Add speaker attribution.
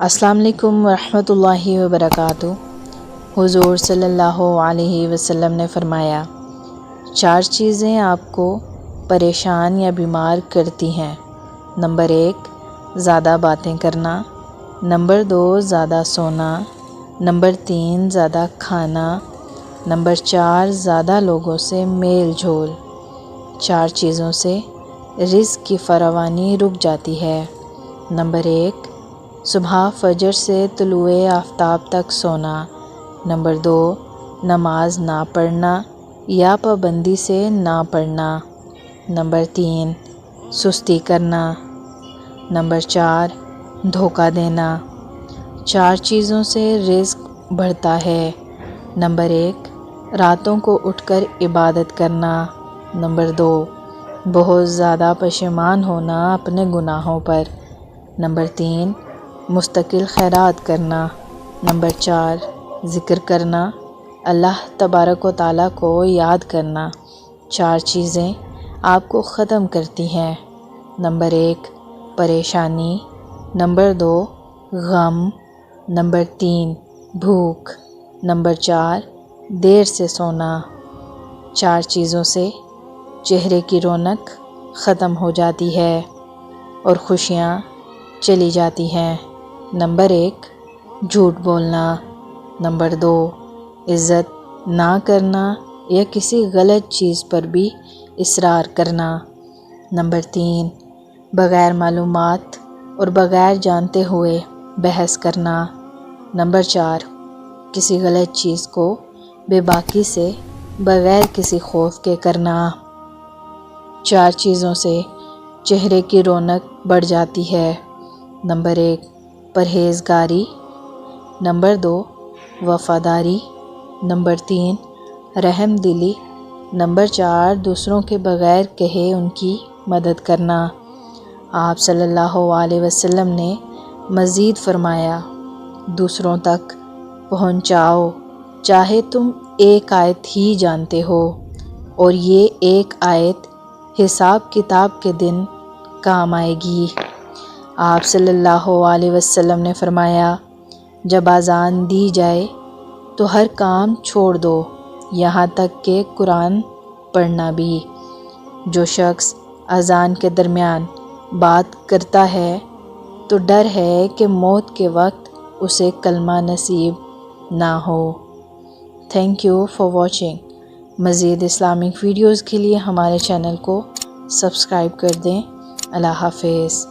Speaker 1: السلام علیکم ورحمۃ اللہ وبرکاتہ۔ حضور صلی اللہ علیہ وسلم نے فرمایا، 4 چیزیں آپ کو پریشان یا بیمار کرتی ہیں۔ نمبر 1، زیادہ باتیں کرنا۔ نمبر 2، زیادہ سونا۔ نمبر 3، زیادہ کھانا۔ نمبر 4، زیادہ لوگوں سے میل جول۔ 4 چیزوں سے رزق کی فراوانی رک جاتی ہے۔ نمبر 1، صبح فجر سے طلوع آفتاب تک سونا۔ نمبر 2، نماز نہ پڑھنا یا پابندی سے نہ پڑھنا۔ نمبر 3، سستی کرنا۔ نمبر 4، دھوکہ دینا۔ 4 چیزوں سے رزق بڑھتا ہے۔ نمبر 1، راتوں کو اٹھ کر عبادت کرنا۔ نمبر 2، بہت زیادہ پشیمان ہونا اپنے گناہوں پر۔ نمبر 3، مستقل خیرات کرنا۔ نمبر 4، ذکر کرنا، اللہ تبارک و تعالیٰ کو یاد کرنا۔ 4 چیزیں آپ کو ختم کرتی ہیں۔ نمبر 1، پریشانی۔ نمبر 2، غم۔ نمبر 3، بھوک۔ نمبر 4، دیر سے سونا۔ 4 چیزوں سے چہرے کی رونق ختم ہو جاتی ہے اور خوشیاں چلی جاتی ہیں۔ نمبر 1، جھوٹ بولنا۔ نمبر 2، عزت نہ کرنا یا کسی غلط چیز پر بھی اصرار کرنا۔ نمبر 3، بغیر معلومات اور بغیر جانتے ہوئے بحث کرنا۔ نمبر 4، کسی غلط چیز کو بے باکی سے بغیر کسی خوف کے کرنا۔ 4 چیزوں سے چہرے کی رونق بڑھ جاتی ہے۔ نمبر 1، پرہیزگاری۔ نمبر 2، وفاداری۔ نمبر 3، رحم دلی۔ نمبر 4، دوسروں کے بغیر کہے ان کی مدد کرنا۔ آپ صلی اللہ علیہ وسلم نے مزید فرمایا، دوسروں تک پہنچاؤ چاہے تم ایک آیت ہی جانتے ہو، اور یہ ایک آیت حساب کتاب کے دن کام آئے گی۔ آپ صلی اللہ علیہ وسلم نے فرمایا، جب اذان دی جائے تو ہر کام چھوڑ دو، یہاں تک کہ قرآن پڑھنا بھی۔ جو شخص اذان کے درمیان بات کرتا ہے تو ڈر ہے کہ موت کے وقت اسے کلمہ نصیب نہ ہو۔ Thank you for watching. مزید اسلامک ویڈیوز کے لیے ہمارے چینل کو سبسکرائب کر دیں۔ اللہ حافظ۔